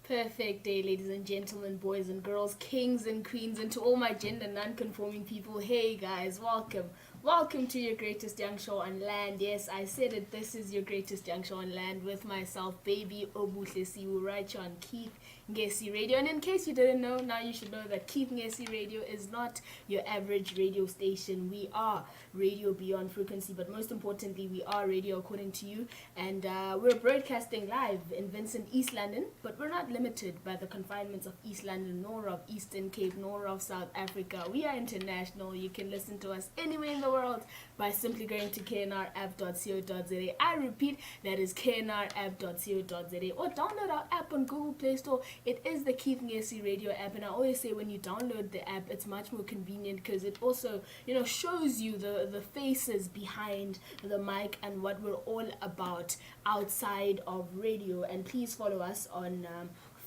Perfect day, ladies and gentlemen, boys and girls, kings and queens, and to all my gender non-conforming people. Hey guys, welcome. Welcome to your greatest young show on land. Yes, I said it. This is your greatest young show on land with myself, Baby Sihu, right here on Keith Ngesi Radio. And in case you didn't know, now you should know that Keith Ngesi Radio is not your average radio station. We are radio beyond frequency, but most importantly, we are radio according to you. And we're broadcasting live in Vincent, East London, but we're not limited by the confinements of East London, nor of Eastern Cape, nor of South Africa. We are international. You can listen to us anywhere in the world by simply going to knrapp.co.za. I repeat, that is knrapp.co.za, or download our app on Google Play Store. It is the Keith Ngesi Radio app, and I always say when you download the app, it's much more convenient because it also, shows you the faces behind the mic and what we're all about outside of radio. And please follow us on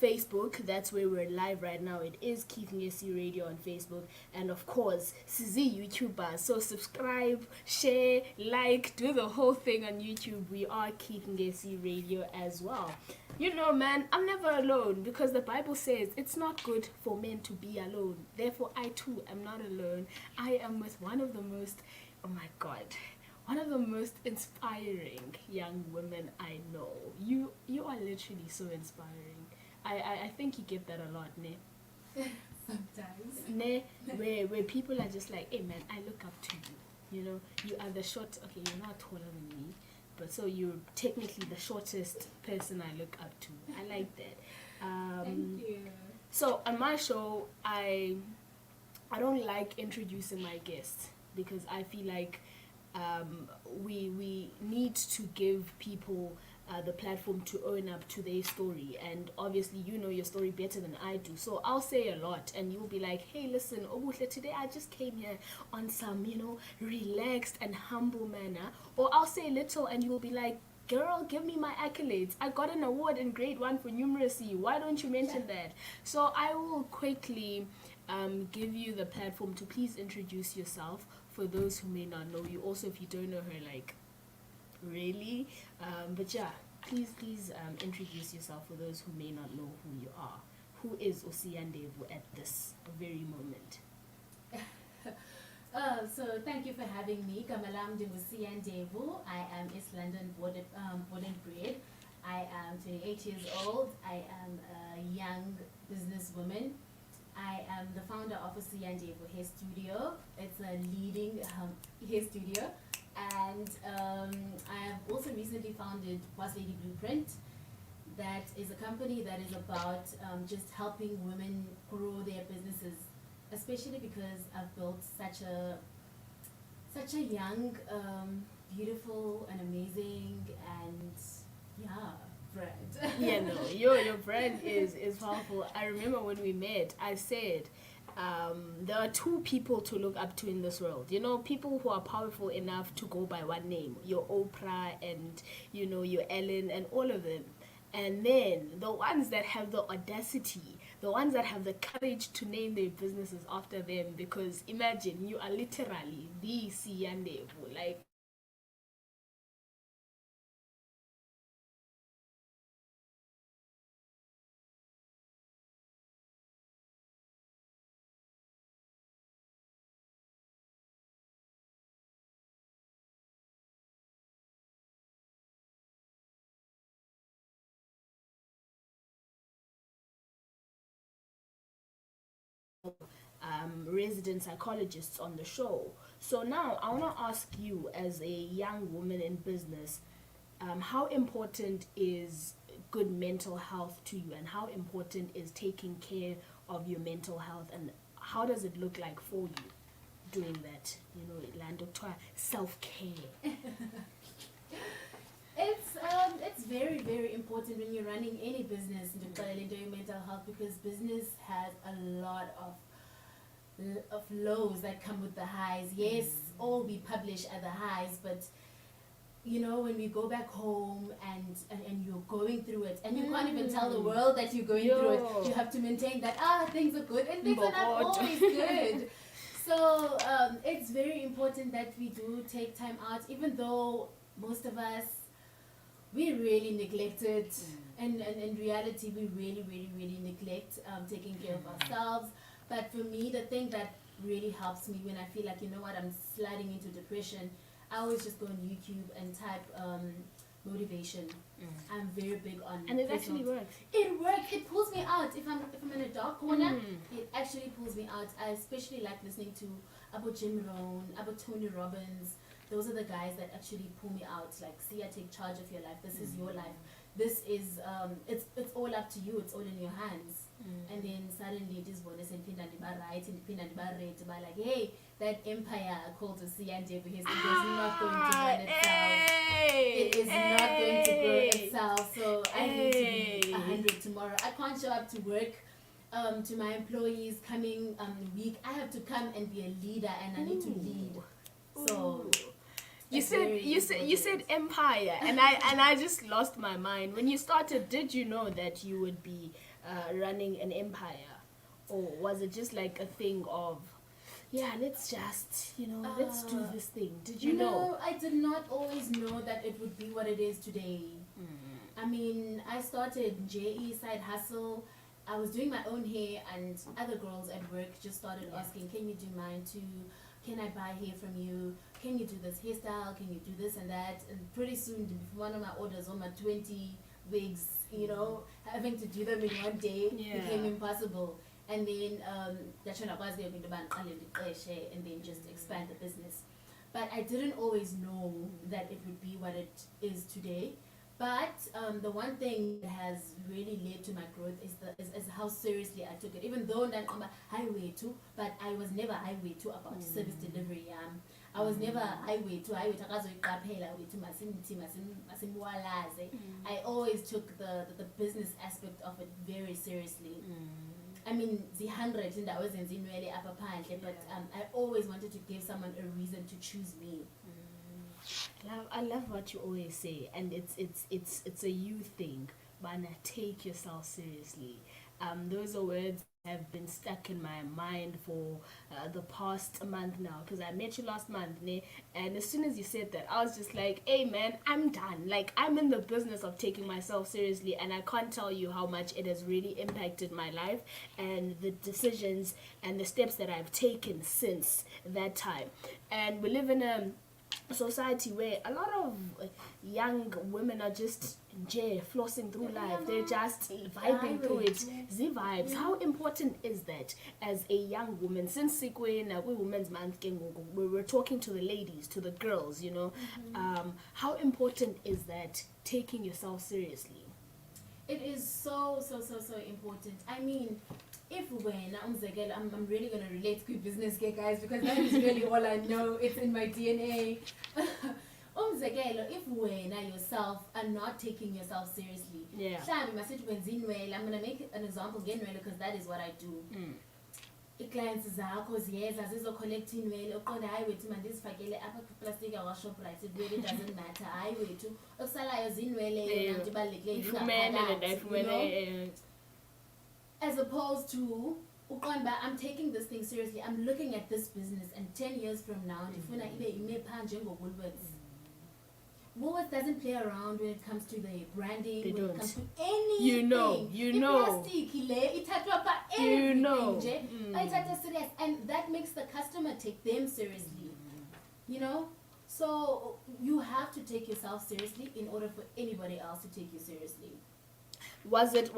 Facebook. That's where we're live right now. It is Keith Ngesi Radio on Facebook, and of course Sizi YouTuber. So subscribe, share, like, do the whole thing on YouTube. We are Keith Ngesi Radio as well. Man, I'm never alone because the Bible says it's not good for men to be alone. Therefore, I too am not alone. I am with one of the most, oh my God, one of the most inspiring young women I know. You are literally so inspiring. I think you get that a lot, ne? Sometimes. Ne, where people are just like, hey man, I look up to you. You are the short, okay, you're not taller than me, but so you're technically the shortest person I look up to. I like that. Thank you. So on my show, I don't like introducing my guests because I feel like we need to give people the platform to own up to their story, and obviously you know your story better than I do, so I'll say a lot and you'll be like, hey listen, Obuhle, today I just came here on some relaxed and humble manner, or I'll say little and you'll be like, girl, give me my accolades, I got an award in grade 1 for numeracy, why don't you mention that? So I will quickly give you the platform to please introduce yourself for those who may not know you. Also, if you don't know her, like, really, but yeah, please introduce yourself for those who may not know who you are. Who is Siya Ndevu at this very moment? So thank you for having me. Kamalam Siya Ndevu. I am East London born and bred. I am 28 years old. I am a young businesswoman. I am the founder of Siya Ndevu Hair Studio. It's a leading hair studio. And I have also recently founded Boss Lady Blueprint. That is a company that is about just helping women grow their businesses, especially because I've built such a young, beautiful and amazing and brand. Yeah, no, your brand is powerful. I remember when we met, I said there are two people to look up to in this world. People who are powerful enough to go by one name. Your Oprah and, your Ellen and all of them. And then the ones that have the audacity, the ones that have the courage to name their businesses after them. Because imagine, you are literally the Siya Ndevu. Like, resident psychologists on the show. So now I want to ask you, as a young woman in business, how important is good mental health to you, and how important is taking care of your mental health, and how does it look like for you doing that? Self-care. It's very, very important when you're running any business doing mental health, because business has a lot of lows that come with the highs. Yes, all we publish are the highs, but when we go back home and you're going through it, and you can't even tell the world that you're going through it, you have to maintain that things are good, and things are not always good. So it's very important that we do take time out, even though most of us, we really neglect it. And in reality, we really neglect taking care of ourselves. But for me, the thing that really helps me when I feel like, you know what, I'm sliding into depression, I always just go on YouTube and type motivation. I'm very big on, and it actually works. It works. It pulls me out. If I'm in a dark corner, it actually pulls me out. I especially like listening to about Jim Rohn, about Tony Robbins. Those are the guys that actually pull me out. Like, Siya, take charge of your life. This is your life. This is it's all up to you. It's all in your hands. And then suddenly it is one and pinda right and pinda red about like, hey, that empire called to Siya Ndevu Hair Studio is not going to run itself. It is not going to grow itself. So I need to be 100 tomorrow. I can't show up to work to my employees coming week. I have to come and be a leader, and I need to lead. So you said empire, and I just lost my mind. When you started, did you know that you would be running an empire, or was it just like a thing of, yeah, let's just, let's do this thing? Did you know? No, I did not always know that it would be what it is today. I mean, I started JE side hustle. I was doing my own hair, and other girls at work just started asking, can you do mine too? Can I buy hair from you? Can you do this hairstyle? Can you do this and that? And pretty soon, one of my orders on my 20 wigs, having to do them in one day became impossible. And then that's when I was going to ban and then just expand the business. But I didn't always know that it would be what it is today. But the one thing that has really led to my growth is how seriously I took it. Even though I'm a highway too, but I was never highway too about service delivery. I was never highway to I always took the business aspect of it very seriously. I mean, the 100 and I was in really upper pant, but I always wanted to give someone a reason to choose me. I love what you always say, and it's a you thing, but take yourself seriously. Those are words that have been stuck in my mind for the past month now, because I met you last month, and as soon as you said that, I was just like, hey man, I'm done. Like, I'm in the business of taking myself seriously, and I can't tell you how much it has really impacted my life and the decisions and the steps that I've taken since that time. And we live in a society where a lot of young women are just flossing through life. They're just vibing through it. Z vibes. How important is that as a young woman? Since we Women's Month, we're talking to the ladies, to the girls, how important is that, taking yourself seriously? It is so important. I mean, if when I'm really gonna relate to business, guys, because that is really all I know. It's in my DNA. If when yourself are not taking yourself seriously, I'm gonna make an example because that is what I do. Clients zakho ziyeza zizocollect inwele uqonda hayi wethu mandizifakele apha kwiplastic yawaShoprite, it really doesn't matter. Hayi wethu okusalayo zinwele yona nje ibalulekileyo. As opposed to I'm taking this thing seriously. I'm looking at this business, and 10 years from now ndifuna ibe ime phaa njengoWoolworths. Woolworths doesn't play around when it comes to the branding, they when don't. It comes to anything. You know. Serious, and that makes the customer take them seriously. So you have to take yourself seriously in order for anybody else to take you seriously. Was it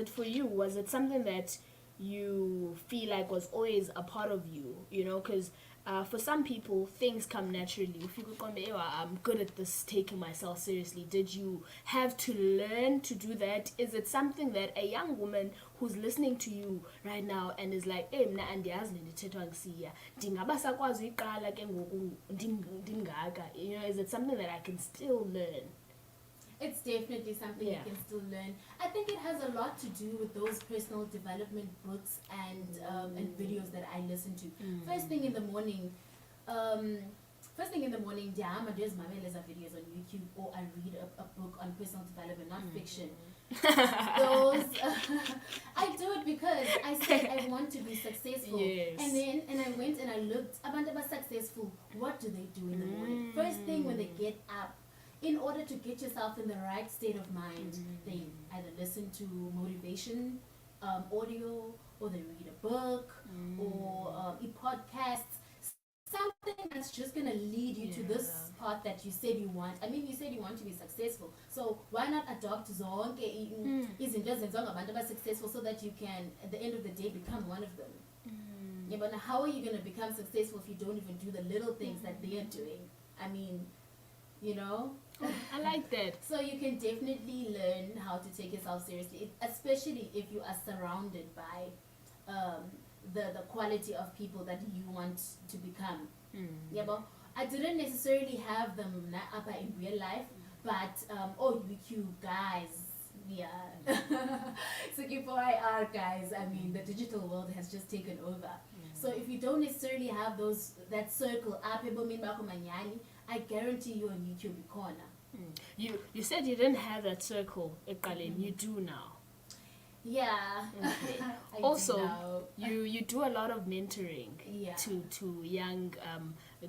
for you? Was it something that you feel like was always a part of you? Because for some people, things come naturally. If you could come, I'm good at this, taking myself seriously. Did you have to learn to do that? Is it something that a young woman who's listening to you right now and is like, hey, mna andiyazi ndithethwa nguSiya, ndingaba sakwazi uyiqala ke ngoku ndingaka? Is it something that I can still learn? It's definitely something you can still learn. I think it has a lot to do with those personal development books and videos that I listen to. First thing in the morning, there's videos on YouTube, or I read a book on personal development, not fiction. Those I do it because I said I want to be successful. Yes. And I went and I looked about successful. What do they do in the morning? First thing when they get up, in order to get yourself in the right state of mind, they either listen to motivation audio, or they read a book, or podcasts, something that's just going to lead you to this path that you said you want. I mean, you said you want to be successful, so why not adopt zonke izinto ezenziwa ngabantu abasuccessful so that you can, at the end of the day, become one of them. Yeah, but how are you going to become successful if you don't even do the little things that they are doing? I mean, you know? I like that. So you can definitely learn how to take yourself seriously, especially if you are surrounded by the quality of people that you want to become. Yeah, but I didn't necessarily have them up in real life, but you guys, yeah. So for IR guys, I mean, the digital world has just taken over. So if you don't necessarily have that circle, I guarantee you on YouTube corner. You said you didn't have that circle, Ekalin. You do now. Yeah. Okay. Also, you do a lot of mentoring to young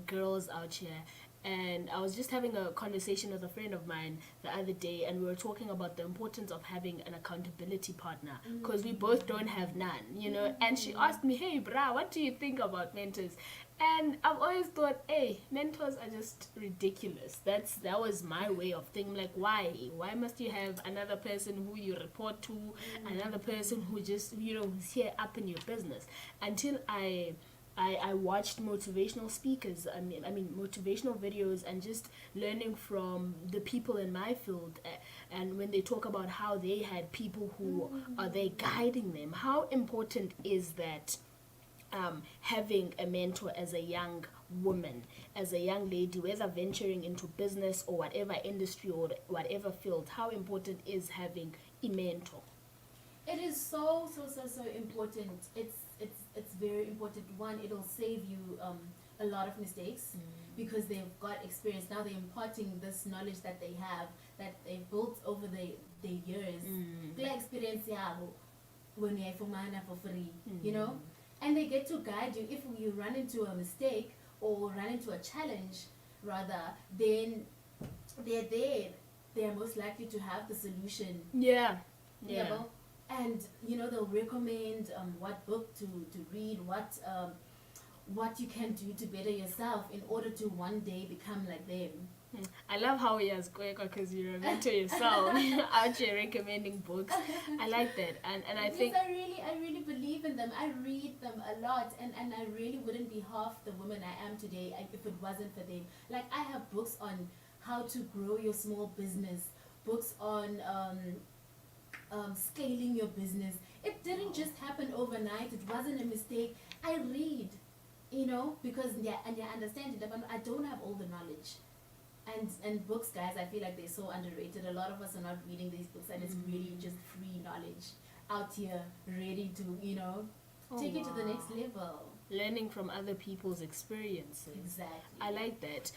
girls out here. And I was just having a conversation with a friend of mine the other day, and we were talking about the importance of having an accountability partner, because we both don't have none, you know. And she asked me, hey, brah, what do you think about mentors? And I've always thought, hey, mentors are just ridiculous. That was my way of thinking. Like, why? Why must you have another person who you report to, another person who just, is here up in your business? Until I watched motivational speakers, I mean motivational videos, and just learning from the people in my field, and when they talk about how they had people who are there guiding them. How important is that, having a mentor as a young woman, as a young lady, whether venturing into business or whatever industry or whatever field? How important is having a mentor? It is so important. It's very important. One, it'll save you a lot of mistakes because they've got experience. Now they're imparting this knowledge that they have, that they've built over the years. Clear experience when you're for free, you know? And they get to guide you. If you run into a mistake or run into a challenge, rather, then they're there. They're most likely to have the solution. Yeah. And they'll recommend what book to read, what you can do to better yourself in order to one day become like them. I love how he has Kweka, because you're a mentor yourself out here recommending books. I like that, and I think I really believe in them. I read them a lot, and I really wouldn't be half the woman I am today if it wasn't for them. Like, I have books on how to grow your small business, books on scaling your business. It didn't just happen overnight. It wasn't a mistake. I read, because you understand it. But I don't have all the knowledge. And books, guys, I feel like they're so underrated. A lot of us are not reading these books, and it's really just free knowledge out here, ready to take it to the next level. Learning from other people's experiences. Exactly. I like that.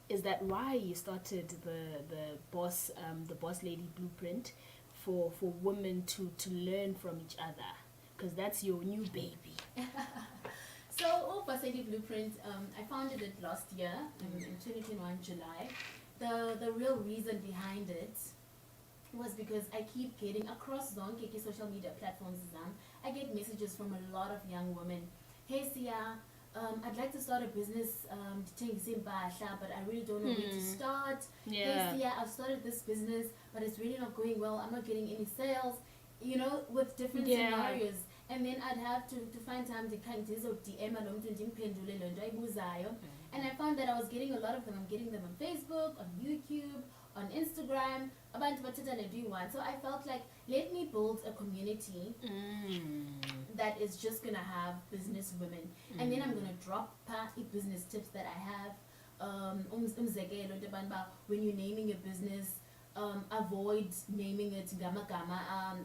Is that why you started the boss lady blueprint for women to learn from each other? Because that's your new baby. So, Boss Lady Blueprint, I founded it last year in 2021 July. The real reason behind it was because I keep getting across Zonkeki social media platforms. I get messages from a lot of young women. Hey Siya, I'd like to start a business, but I really don't know where to start. Yeah. Hey Siya, I've started this business, but it's really not going well. I'm not getting any sales. With different scenarios. And then I'd have to find time to kind of DM and I found that I was getting a lot of them. I'm getting them on Facebook, on YouTube, on Instagram, so I felt like, let me build a community that is just gonna have business women, and then I'm gonna drop business tips that I have. When you're naming your business, avoid naming it gama.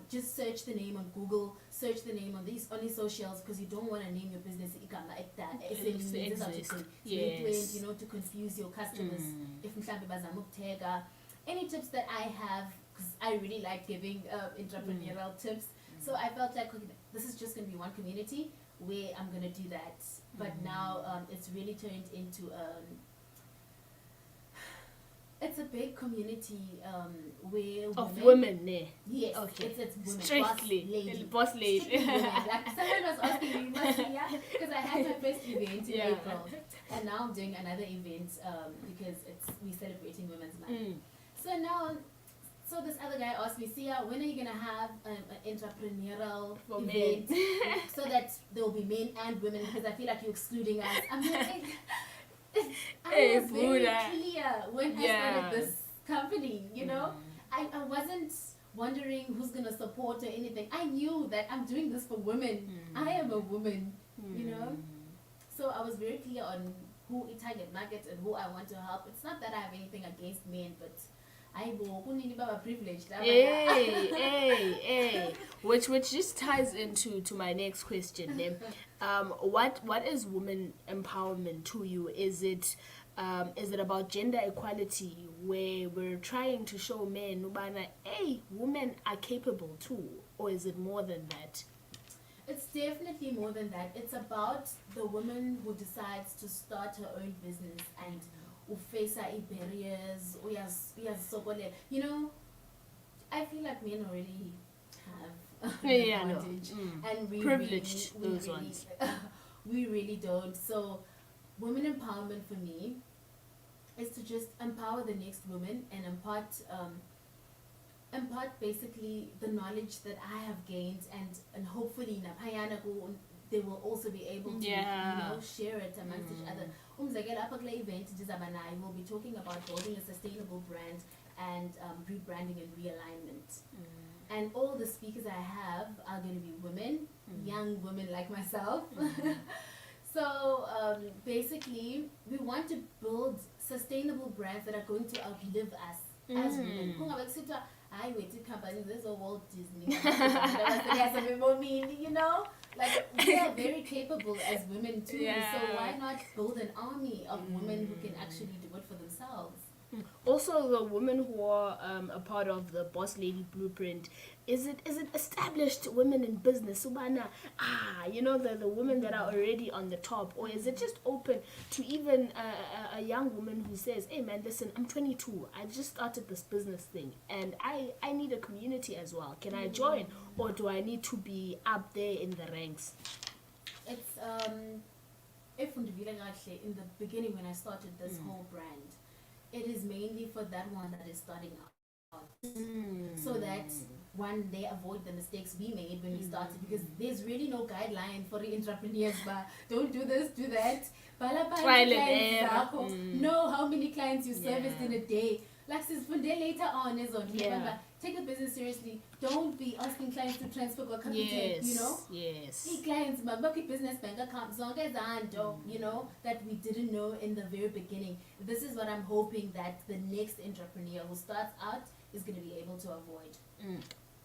Just search the name on Google, search the name on these socials, because you don't want to name your business igama like that. Yes. To confuse your customers. If any tips that I have, because I really like giving entrepreneurial tips, so I felt like, okay, this is just going to be one community where I'm going to do that. But now it's really turned into It's a big community where of women, ne? Yes, Okay. it's women. Strictly. Boss lady. Strictly women. Like someone was asking me, because I had my first event in Yeah. April, and now I'm doing another event because we're celebrating Women's Month. So this other guy asked me, Siya, when are you gonna have an entrepreneurial For event men. so that there will be men and women? Because I feel like you're excluding us. I'm like, I was very clear when I started this company, you know. I wasn't wondering who's gonna support or anything. I knew that I'm doing this for women. I am a woman, you know. So I was very clear on who I target market and who I want to help. It's not that I have anything against men, but I will privileged. Hey. Which just ties into my next question then. What is women empowerment to you? Is it about gender equality where we're trying to show men hey, women are capable too, or is it more than that? It's definitely more than that. It's about the woman who decides to start her own business and who face barriers, you know. I feel like men already have an advantage, and we privileged really, those ones. we really don't. So, women empowerment for me is to just empower the next woman and impart basically the knowledge that I have gained, and hopefully they will also be able to share it amongst each other. Apha kule event we'll be talking about building a sustainable brand and rebranding and realignment. And all the speakers I have are going to be women, young women like myself. So basically, we want to build sustainable brands that are going to outlive us as women. I waited companies, there's a Walt Disney. You know? Like, we are very capable as women too. Yeah. So why not build an army of women who can actually do it for themselves? Also, the women who are a part of the Boss Lady Blueprint, is it established women in business? Subana, you know, the women that are already on the top, or is it just open to even a young woman who says, hey man, listen, I'm 22, I just started this business thing, and I need a community as well. Can I join, or do I need to be up there in the ranks? It's in the beginning when I started this whole brand, it is mainly for that one that is starting out, so that one, they avoid the mistakes we made when we started, because there's really no guideline for the entrepreneurs, but don't do this, do that. Trial and error. Know how many clients you serviced in a day. Like since one day later on is on. Remember, take the business seriously. Don't be asking clients to transfer or capital. You know. Yes. Clients, business bank accounts, you know, that we didn't know in the very beginning. This is what I'm hoping that the next entrepreneur who starts out is going to be able to avoid.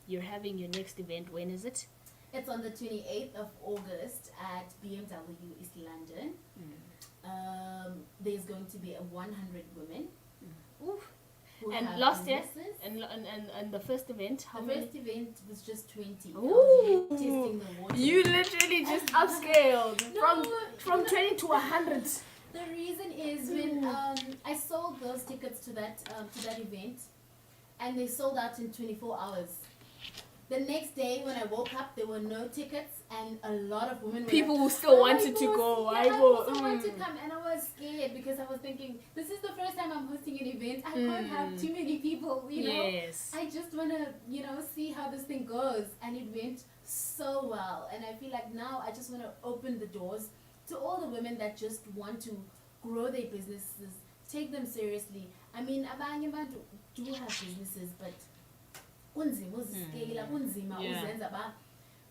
You're having your next event. When is it? It's on the 28th of August at BMW East London. There's going to be 100 women. And last year, and the first event, how many? The first event was just 20. Ooh. Testing the water. You literally just upscaled from 20 to 100. The reason is when I sold those tickets to that event, and they sold out in 24 hours. The next day when I woke up, there were no tickets, and a lot of women people who still wanted to go. I also wanted to come, and I was scared because I was thinking, this is the first time I'm hosting an event. I can't have too many people, you know. Yes. I just want to, see how this thing goes, and it went so well. And I feel like now I just want to open the doors to all the women that just want to grow their businesses, take them seriously. I mean, abanye abantu do have businesses, but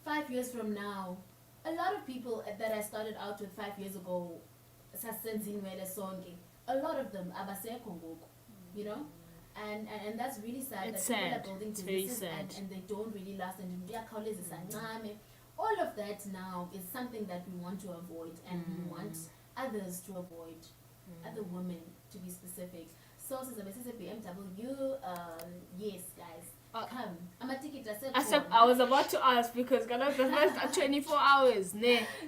5 years from now, a lot of people that I started out with 5 years ago, a lot of them abasekho ngoku, you know, and that's really sad. It's that sad. People are building It's businesses very sad. and they don't really last, and all of that now is something that we want to avoid, and we want others to avoid, other women to be specific. So since a BMW, yes guys, come. I was about to ask because the first 24 hours,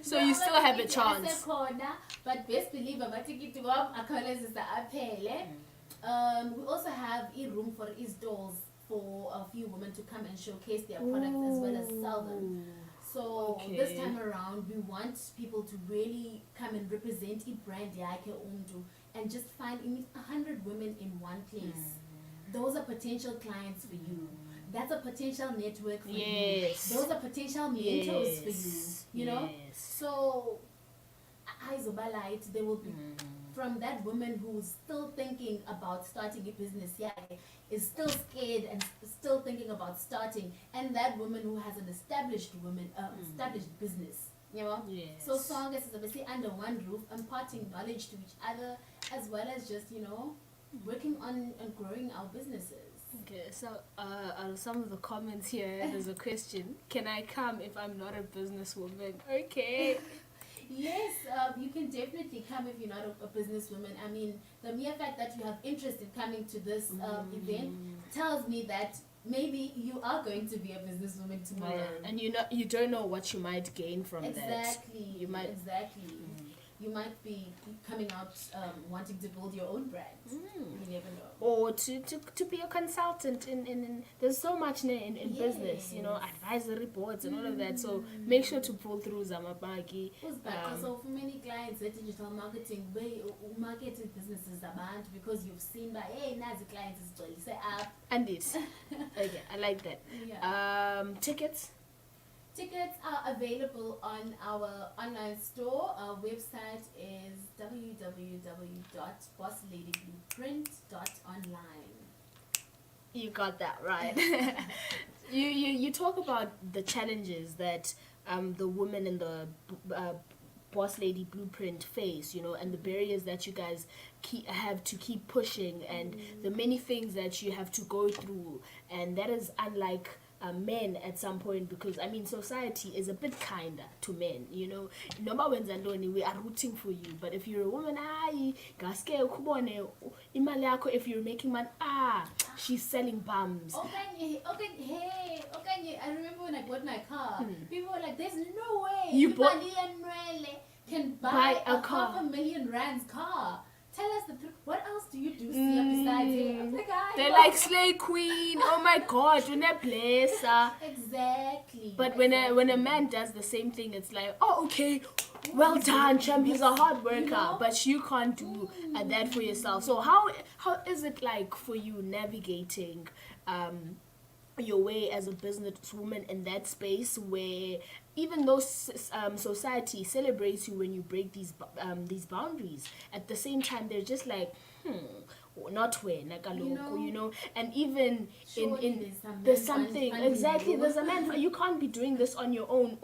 so you still have a chance. But best believe We also have a room for stalls for a few women to come and showcase their products as well as sell them. So this time around, we want people to really come and represent a brand yake umdu and just find 100 women in one place. Those are potential clients for you. That's a potential network for you. Those are potential mentors for you. You know? So, there will be from that woman who's still thinking about starting a business, is still scared and still thinking about starting, and that woman who has an established established business. You know? So song is obviously under one roof, imparting knowledge to each other, as well as just, working on and growing our businesses. Okay, so some of the comments here, there's a question. Can I come if I'm not a businesswoman? Okay. Yes, you can definitely come if you're not a businesswoman. I mean, the mere fact that you have interest in coming to this event tells me that maybe you are going to be a businesswoman tomorrow. Yeah. And you don't know what you might gain from that. Exactly. You might be coming out wanting to build your own brand. You never know. Or to be a consultant in there's so much in business, advisory boards and all of that. So make sure to pull through Zamabagi. So for many clients, digital marketing, marketing businesses about because you've seen by nazi clients is say up. And it. Okay, I like that. Yeah. Tickets? Tickets are available on our online store. Our website is www.bossladyblueprint.online. You got that right. You talk about the challenges that the women in the Boss Lady Blueprint face, and the barriers that you guys have to keep pushing, and the many things that you have to go through, and that is unlike men at some point, because society is a bit kinder to men, noma wenza ntoni, we are rooting for you. But if you're a woman, gaske ukubone imali yakho, if you're making money, she's selling bums. Okay, I remember when I bought my car, people were like, there's no way you can buy a $500,000 rands car. Tell us the truth. What else do you do besides it? They're like slay queen. Oh my God, you're not blessed. Exactly. But when a man does the same thing, it's like, oh, okay, well done, champ. He's a hard worker, but you can't do that for yourself. So how is it like for you navigating your way as a businesswoman in that space where even though society celebrates you when you break these boundaries, at the same time they're just like, not when, and even in there's something exactly. There's a man. You can't be doing this on your own.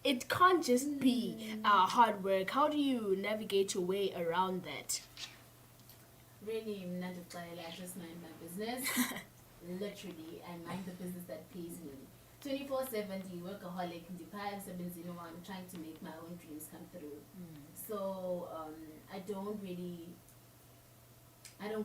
It can't just be hard work. How do you navigate your way around that? Really, I just mind my business. Literally, I mind the business that pays me. 24/7, workaholic, I'm trying to make my own dreams come through. So I don't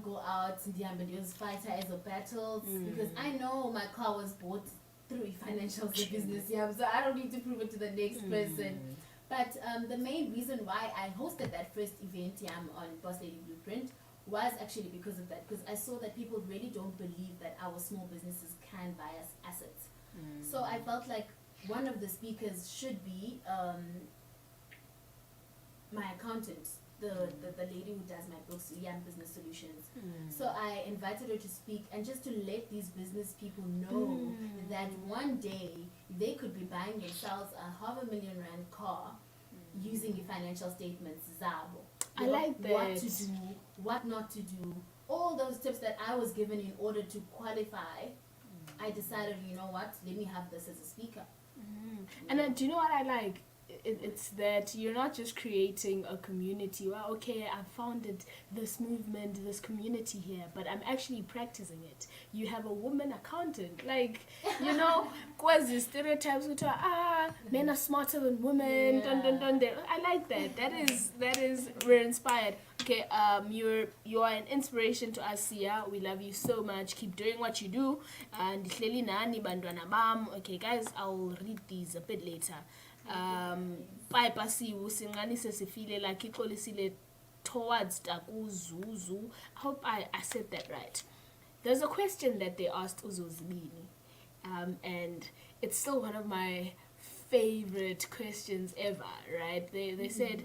go out and use fighter as a battles because I know my car was bought through financial business, so I don't need to prove it to the next person. But the main reason why I hosted that first event on Boss Lady Blueprint was actually because of that, because I saw that people really don't believe that our small businesses can buy us assets. So I felt like one of the speakers should be my accountant, the lady who does my books, Young Business Solutions. So I invited her to speak and just to let these business people know that one day they could be buying themselves a $500,000 car using the financial statements, Zabo. I like that. What to do, what not to do, all those tips that I was given in order to qualify. I decided, you know what, let me have this as a speaker. And then, do you know what I like? It's that you're not just creating a community. Well, okay, I founded this movement, this community here, but I'm actually practicing it. You have a woman accountant, like, quasi stereotypes which are men are smarter than women. Dun, dun, dun, dun. I like that. That is we're inspired. Okay, you are an inspiration to us, Siya. We love you so much. Keep doing what you do. And okay, guys, I'll read these a bit later. Baby Sihu singanise sifile like ixolisile towards Takuzuzu. I hope I said that right. There's a question that they asked Uzuzibini, and it's still one of my favorite questions ever, right? They said,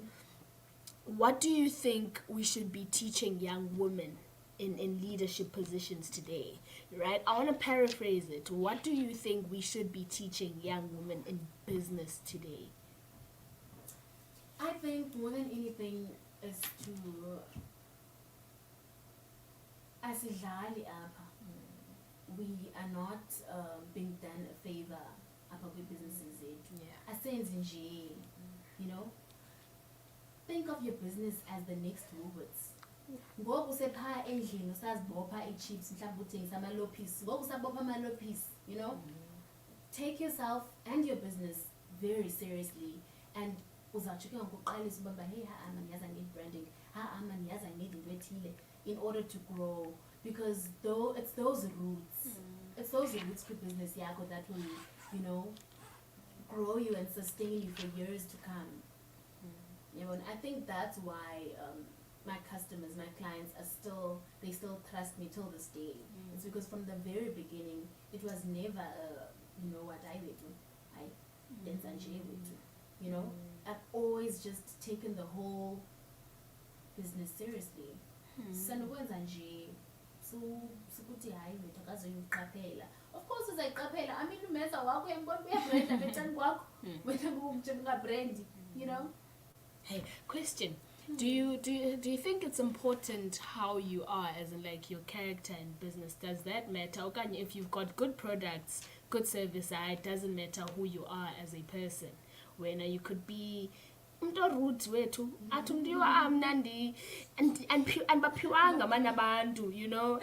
what do you think we should be teaching young women in leadership positions today, right? I want to paraphrase it. What do you think we should be teaching young women in business today? I think more than anything is to asidlali apha. We are not being done a favor about the businesses. Asenzi nje, you know. Think of your business as the next Woolworths. Ngoku sepha endlini usazibopha ichips mhlawumbe uthengisa amalopisi. Ngoku usabopha amalopisi, you know. Take yourself and your business very seriously, and uzawuchuka ngokuqalisa ubaba hey I need branding. I need into in order to grow, because though it's those roots. It's those roots to business yakho that will, you know, grow you and sustain you for years to come. You know, and I think that's why my customers, my clients they still trust me till this day. It's because from the very beginning, it was never, you know, what I would do. I didn't would do. You know, I've always just taken the whole business seriously. Of course, I mean, you know. Hey, question. Do you think it's important how you are, as in like your character in business? Does that matter? Okay, if you've got good products, good service, it doesn't matter who you are as a person. When you could be roots wethu athi umntu amnandi and baphiwanga mana abantu, you know.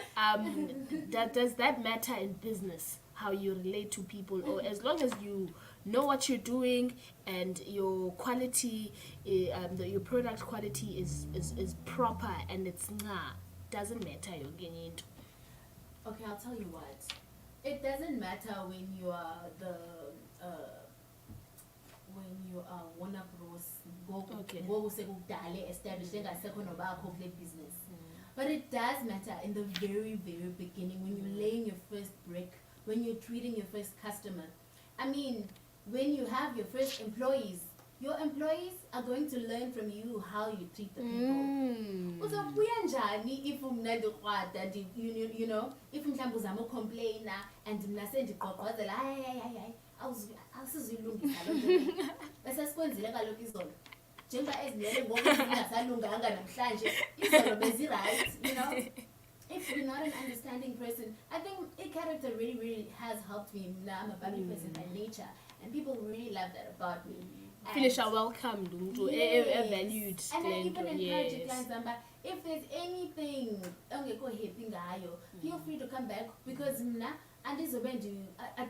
Does that matter in business, how you relate to people? Or as long as you know what you're doing and your quality, your product quality is proper and it's doesn't matter you're getting into. Okay, I'll tell you what. It doesn't matter when you are one of those established business. But it does matter in the very, very beginning, when you're laying your first brick, when you're treating your first customer. I mean, when you have your first employees, your employees are going to learn from you how you treat the people. So if you know, if you complain and you know. If you're not an understanding person, I think a character really, really has helped me. Now I'm a Baby person by nature, and people really love that about me. Finish are welcomed, valued. And I even encourage your clients, if there's anything, feel free to come back, because I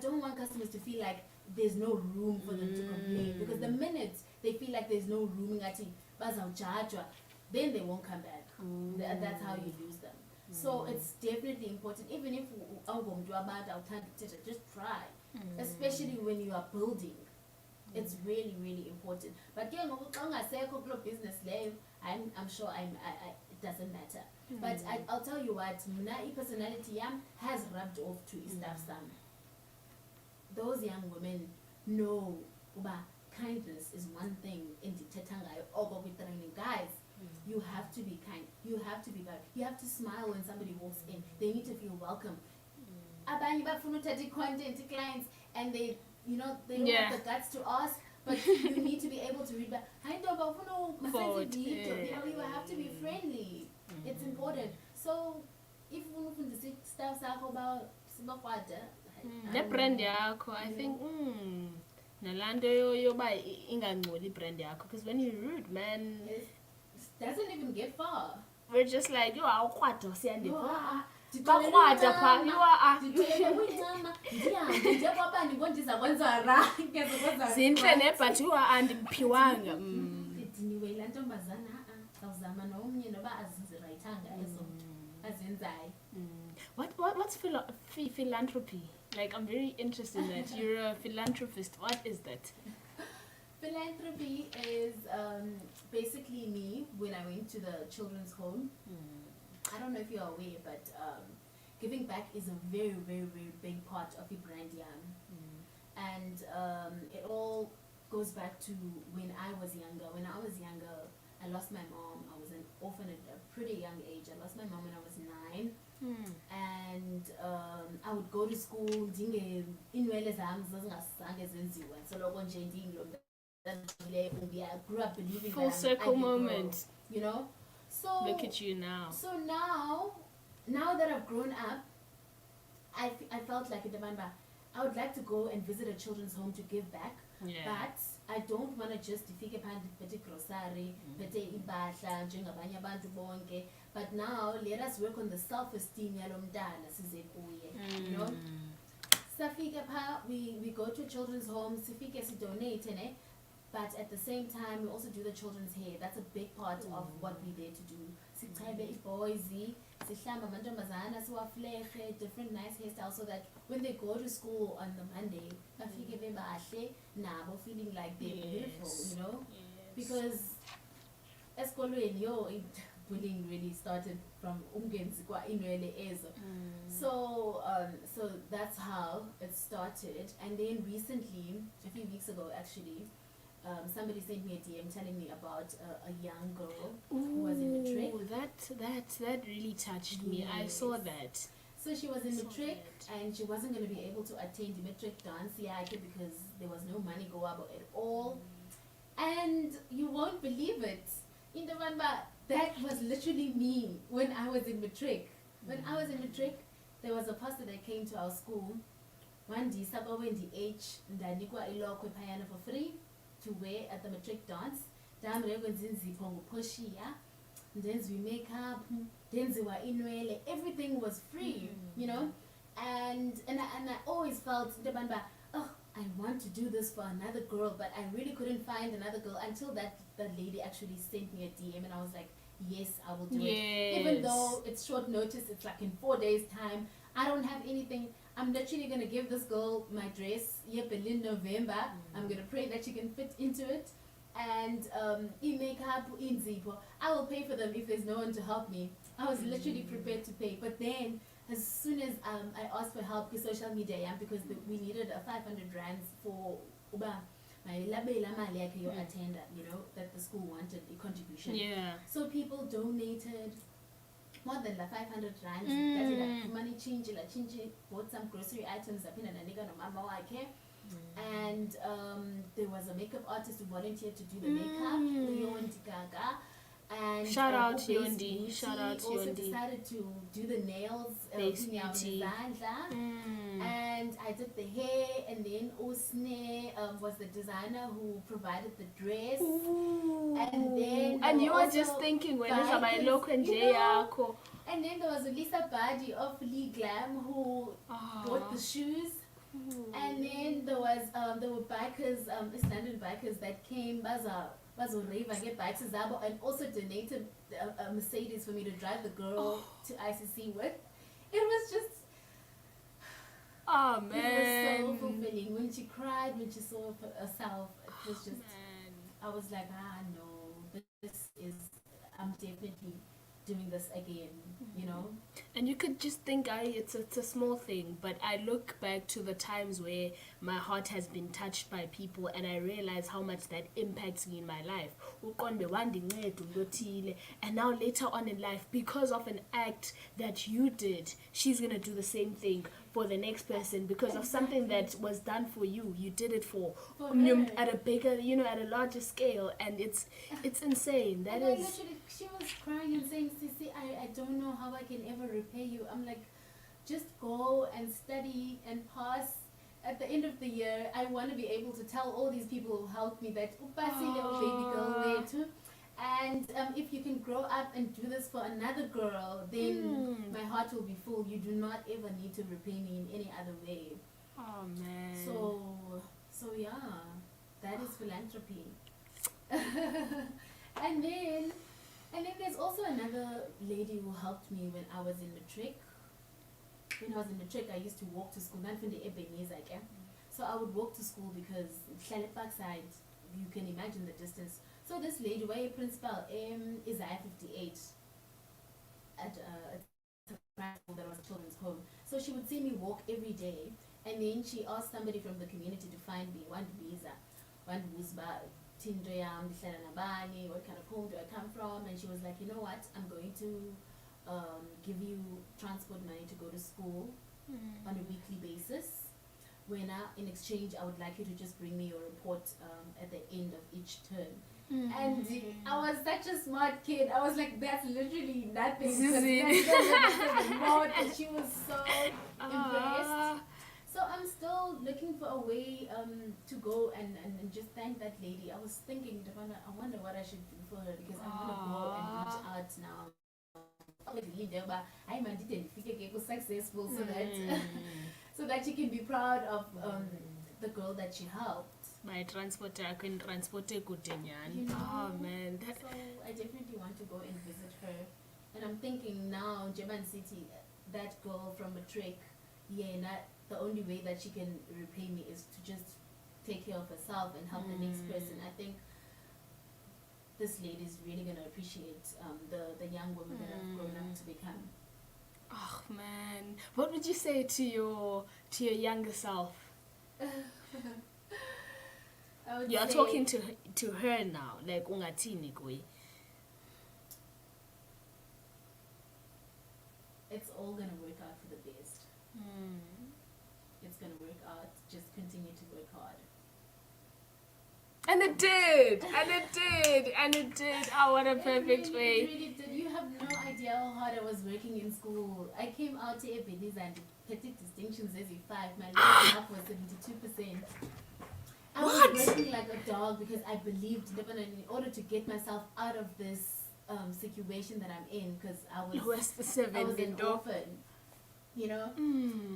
don't want customers to feel like there's no room for them to complain, because the minute they feel like there's no room, then they won't come back. That's how you lose them. So it's definitely important, even if just try, especially when you are building. It's really, really important. But business life, I'm sure it doesn't matter. But I'll tell you what, my personality has rubbed off to staff some. Those young women know kindness is one thing in the Tetangai or with training. Guys, you have to be kind. You have to be kind. You have to smile when somebody walks in. They need to feel welcome. Content clients, and they don't have the guts to ask, but you need to be able to read back. You have to be friendly. It's important. So if you stuff about brand yakho, I think nalando yoba ingangcoli brand yakho, because when you're rude, man, it doesn't even get far. We're just like, you are kwato Siya Ndevu. Zinhle but you are andiphiwanga. What's philanthropy? Like, I'm very interested in that. You're a philanthropist. What is that? Philanthropy is basically me when I went to the children's home. I don't know if you're aware, but giving back is a very, very, very big part of your brand, young. And it all goes back to when I was younger. When I was younger, I lost my mom. I was an orphan at a pretty young age. I lost my mom when I was 9. And I would go to school inwele zami zazingazange zenziwe soloko nje ndiyilo I grew up believing full that circle I'm moment girl, you know. So look at you now. So now that I've grown up, I felt like in the Mamba, I would like to go and visit a children's home to give back. But I don't want to just defeat a grocery, but now let us work on the self-esteem you know. We go to children's homes, donate, but at the same time we also do the children's hair. That's a big part of what we're there to do. Different nice hairstyles so that when they go to school on the Monday, feeling like they're beautiful, you know? Because bullying really started from so that's how it started. And then recently, a few weeks ago actually, somebody sent me a DM telling me about a young girl who was in matric. That really touched me. I saw that. So she was in matric and she wasn't going to be able to attend the matric dance because there was no money go up at all. And you won't believe it. In the one, that was literally me when I was in matric. When I was in matric, there was a pastor that came to our school. One day, ndanikwa ilokwe payana for free to wear at the matric dance. Then we make up, then everything was free, you know. And I always felt, oh, I want to do this for another girl, but I really couldn't find another girl until that lady actually sent me a DM, and I was like, yes, I will do it. Even though it's short notice, it's like in 4 days' time. I don't have anything. I'm literally going to give this girl my dress, in November. I'm going to pray that she can fit into it. And makeup, I will pay for them if there's no one to help me. I was literally prepared to pay. But then, as soon as I asked for help with social media, because we needed a 500 rands for my attender, you know, that the school wanted a contribution. So people donated more than 500 rand. That's like money change, bought some grocery items, and there was a makeup artist who volunteered to do the makeup, and shout out Yondi. Shout out also decided to do the nails, and I did the hair, and then Usne was the designer who provided the dress. And you were just thinking when it's about local and then there was Lisa Badi of Lee Glam who bought the shoes. And then there were bikers, Icelandic bikers that came get bikes and also donated a Mercedes for me to drive the girl to ICC with. It was just man, it was so fulfilling when she cried, when she saw herself. It was just I was like, no, this is, I'm definitely doing this again, you know. And you could just think, it's a small thing, but I look back to the times where my heart has been touched by people, and I realize how much that impacts me in my life. And now later on in life, because of an act that you did, she's gonna do the same thing for the next person because of something that was done for you. You did it for at a bigger, at a larger scale, and it's insane. That is. Literally, she was crying and saying, "Sissy, I don't know how I can ever repay you." I'm like, just go and study and pass. At the end of the year, I want to be able to tell all these people who helped me that little baby girl there too. And if you can grow up and do this for another girl, then my heart will be full. You do not ever need to repay me in any other way. Oh man. So yeah, that is philanthropy. and then there's also another lady who helped me when I was in matric. When I was in matric, I used to walk to school. So I would walk to school because backside you can imagine the distance. So this lady, why principal, is I-58 at a primary school that was a children's home. So she would see me walk every day, and then she asked somebody from the community to find me one visa, one wuzba, tindoyam, nabani, what kind of home do I come from? And she was like, you know what, I'm going to give you transport money to go to school on a weekly basis. When in exchange, I would like you to just bring me your report at the end of each term. And I was such a smart kid. I was like, that's literally nothing. And she was so impressed. So I'm still looking for a way to go and just thank that lady. I was thinking, I wonder what I should do for her, because I want to go and reach out now. I'm successful, so that she can be proud of the girl that she helped. My transporter, I can transport a good You know? Oh man, So I definitely want to go and visit her. And I'm thinking now, Japan City, that girl from Matric, the only way that she can repay me is to just take care of herself and help the next person. I think this lady is really going to appreciate the young woman that I've grown up to become. Oh man, what would you say to your younger self? You are talking to her now, like ungatini kwe. It's all gonna work out for the best. It's gonna work out. Just continue to work hard. And it did, and it did. Oh, what a perfect way. It really did. You have no idea how hard I was working in school. I came out to Ebenezer and petite distinctions as 5. My last was 72%. I was working like a dog because I believed in order to get myself out of this situation that I'm in, because I was an orphan. You know,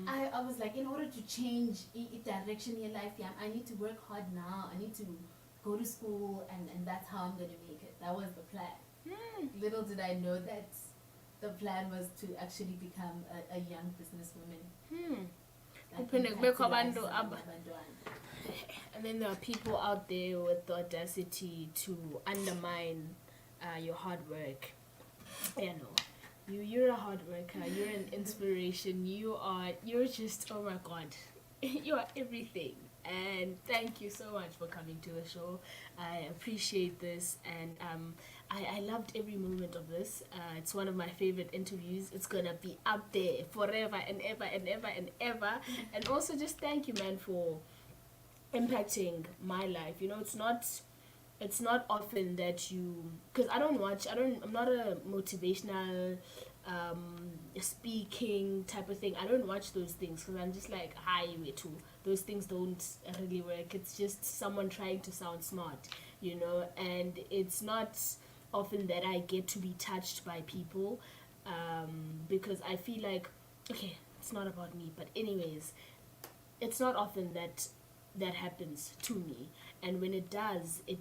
I was like, in order to change direction in your life, I need to work hard now. I need to go to school, and that's how I'm going to make it. That was the plan. Little did I know that the plan was to actually become a young businesswoman. And then there are people out there with the audacity to undermine your hard work. You know, you're a hard worker. You're an inspiration. You're just, oh my God, you are everything. And thank you so much for coming to the show. I appreciate this, and I loved every moment of this. It's one of my favorite interviews. It's gonna be up there forever and ever and ever and ever. And also just thank you, man, for impacting my life. You know, it's not often that because I'm not a motivational speaking type of thing. I don't watch those things because I'm just like, hi, way too. Those things don't really work. It's just someone trying to sound smart, you know, and it's not often that I get to be touched by people because I feel like, okay, it's not about me, but anyways, it's not often that happens to me, and when it does, it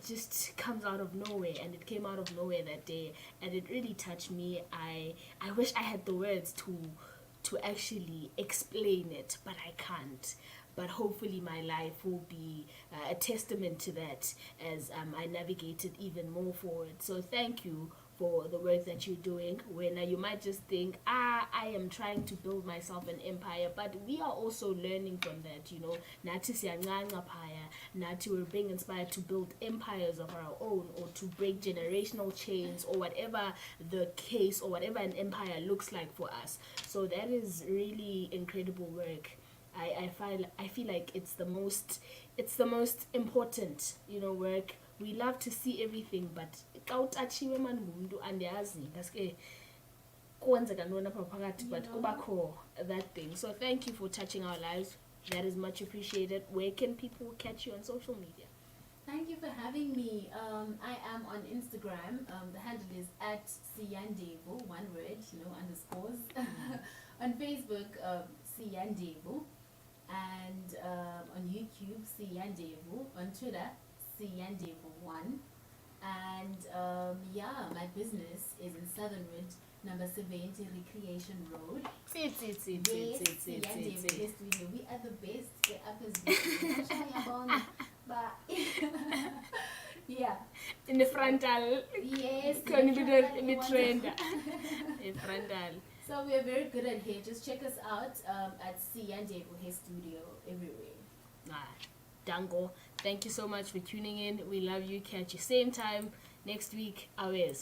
just comes out of nowhere, and it came out of nowhere that day, and it really touched me. I wish I had the words to actually explain it, but I can't. But hopefully my life will be a testament to that as I navigated even more forward. So thank you for the work that you're doing. When you might just think, I am trying to build myself an empire, but we are also learning from that, you know. Nati we're being inspired to build empires of our own, or to break generational chains, or whatever the case, or whatever an empire looks like for us. So that is really incredible work. I feel like it's the most important, you know, work. We love to see everything, but kawutachiwe man ngumuntu andiyazi ngaske kwenzeka ntoni apha phakathi, but kubakho that thing. So thank you for touching our lives. That is much appreciated. Where can people catch you on social media? Thank you for having me. I am on Instagram. The handle is @Siya Ndevu, one word, no underscores. On Facebook, Siya Ndevu, and on YouTube, Siya Ndevu. On Twitter, Siya Ndevu1. And my business is in Southernwood, number 70 Recreation Road. We are the best. But yeah. In the frontal. Yes. Can the be frontal the ones. trend. In frontal. So we are very good at hair. Just check us out at Siya Ndevu Hair Studio everywhere. Dango. Thank you so much for tuning in. We love you. Catch you same time next week. Always.